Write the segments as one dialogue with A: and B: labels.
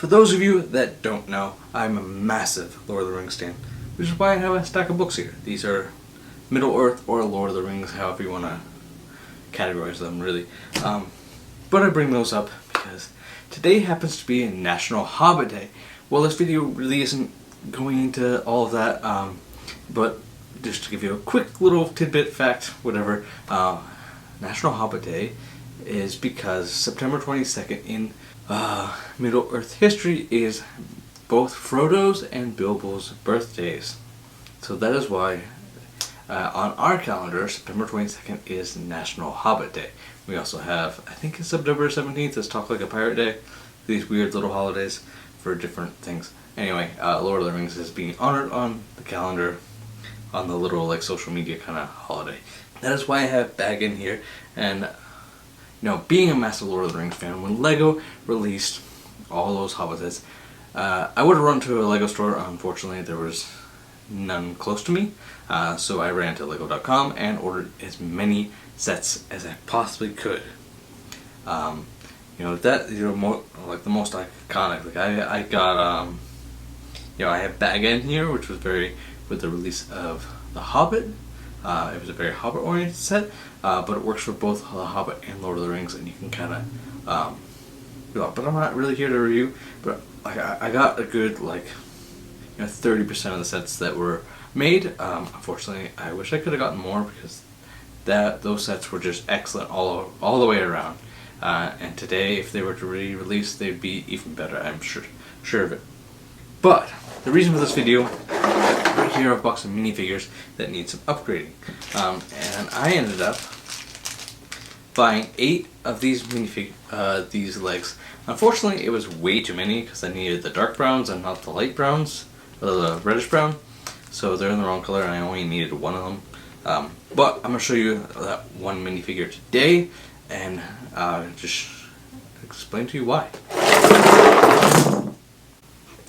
A: For those of you that don't know, I'm a massive Lord of the Rings fan, which is why I have a stack of books here. These are Middle-earth or Lord of the Rings, however you want to categorize them, really. But I bring those up because today happens to be National Hobbit Day. Well, this video really isn't going into all of that, but just to give you a quick little tidbit fact, whatever, National Hobbit Day is because September 22nd in Middle-earth history is both Frodo's and Bilbo's birthdays. So that is why on our calendar, September 22nd is National Hobbit Day. We also have, I think it's September 17th, is Talk Like a Pirate Day. These weird little holidays for different things. Anyway, Lord of the Rings is being honored on the calendar on the little like social media kind of holiday. That is why I have Bag in here. And you know, being a massive Lord of the Rings fan, when Lego released all those Hobbit sets, I would have run to a Lego store. Unfortunately, there was none close to me, so I ran to Lego.com and ordered as many sets as I possibly could. You know, that, you know, like the most iconic. Like I got you know, I have Bag in here, which was with the release of The Hobbit. It was a very Hobbit oriented set, but it works for both The Hobbit and Lord of the Rings, and you can kind of but I'm not really here to review, but like I got a good, like, you know, 30% of the sets that were made. Unfortunately, I wish I could have gotten more because those sets were just excellent all the way around. And today, if they were to re-release, they'd be even better. I'm sure of it. But the reason for this video, right here, a box of minifigures that need some upgrading, and I ended up buying 8 of these these legs. Unfortunately, it was way too many because I needed the dark browns and not the light browns, or the reddish brown. So they're in the wrong color, and I only needed one of them. But I'm gonna show you that one minifigure today, and just explain to you why.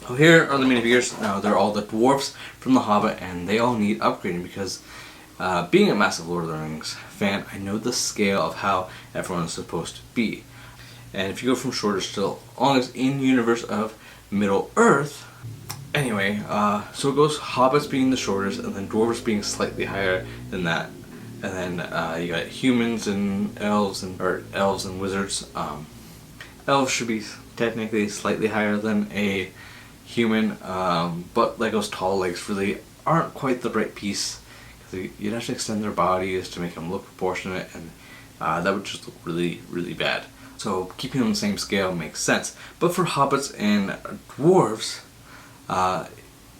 A: So here are the minifigures. Now they're all the dwarves from The Hobbit, and they all need upgrading because being a massive Lord of the Rings fan, I know the scale of how everyone is supposed to be. And if you go from shortest to longest in universe of Middle-earth, anyway, so it goes hobbits being the shortest, and then dwarves being slightly higher than that, and then you got humans and elves and wizards. Elves should be technically slightly higher than a human, but Lego's tall legs really aren't quite the right piece, because you'd have to extend their bodies to make them look proportionate, and that would just look really, really bad. So keeping them on the same scale makes sense. But for hobbits and dwarves,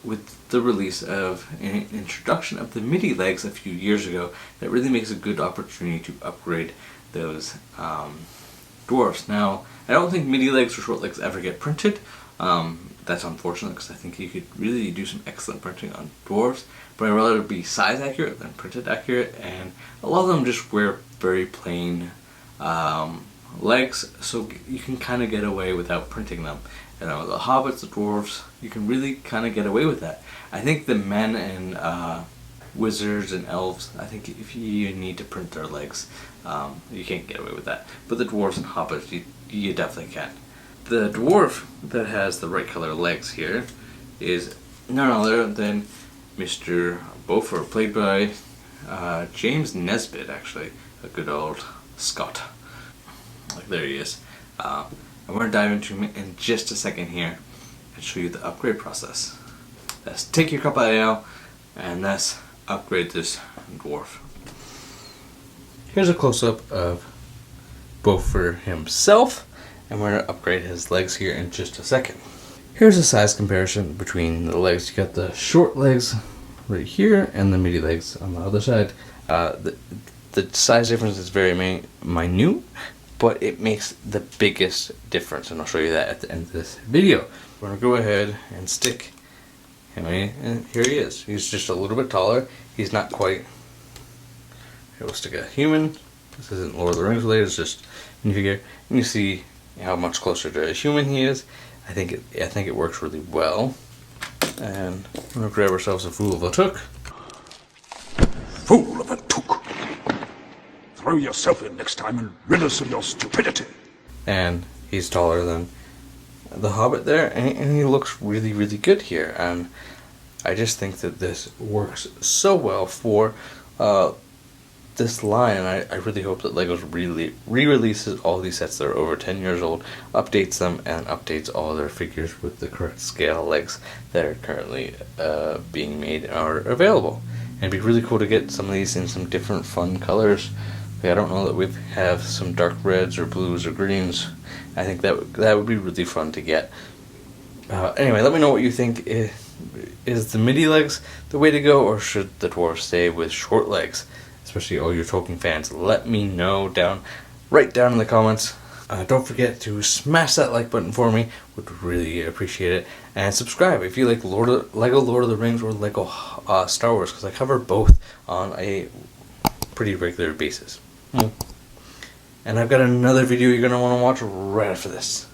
A: with the release of an introduction of the midi legs a few years ago, that really makes a good opportunity to upgrade those dwarves. Now, I don't think midi legs or short legs ever get printed. That's unfortunate because I think you could really do some excellent printing on dwarves, but I'd rather be size accurate than printed accurate, and a lot of them just wear very plain legs, so you can kind of get away without printing them. You know, the hobbits, the dwarves, you can really kind of get away with that. I think the men and wizards and elves, I think if you need to print their legs, you can't get away with that. But the dwarves and hobbits, you definitely can. The dwarf that has the right color legs here is none other than Mr. Beaufort, played by James Nesbitt, actually, a good old Scot. Like, there he is. I'm going to dive into him in just a second here and show you the upgrade process. Let's take your cup of ale and let's upgrade this dwarf. Here's a close-up of Beaufort himself, and we're going to upgrade his legs here in just a second. Here's a size comparison between the legs. You got the short legs right here and the midi legs on the other side. The size difference is very minute, but it makes the biggest difference, and I'll show you that at the end of this video. We're going to go ahead and stick him in, and here he is. He's just a little bit taller. He's not quite... Here, we'll stick a human. This isn't Lord of the Rings related, it's just minifigure. And you see how much closer to a human he is. I think it works really well. And we're going to grab ourselves a Fool of a Took.
B: Fool of a Took! Throw yourself in next time and rid us of your stupidity.
A: And he's taller than the Hobbit there, and he looks really, really good here. And I just think that this works so well for this line, and I really hope that LEGO's re-releases all these sets that are over 10 years old, updates them, and updates all their figures with the correct scale legs that are currently being made and are available. And it'd be really cool to get some of these in some different fun colors. I don't know that we have some dark reds or blues or greens. I think that would be really fun to get. Anyway, let me know what you think. Is the midi legs the way to go, or should the dwarves stay with short legs? Especially all your Tolkien fans, let me know right down in the comments. Don't forget to smash that like button for me, would really appreciate it. And subscribe if you like LEGO Lord of the Rings or LEGO Star Wars, because I cover both on a pretty regular basis. And I've got another video you're going to want to watch right after this.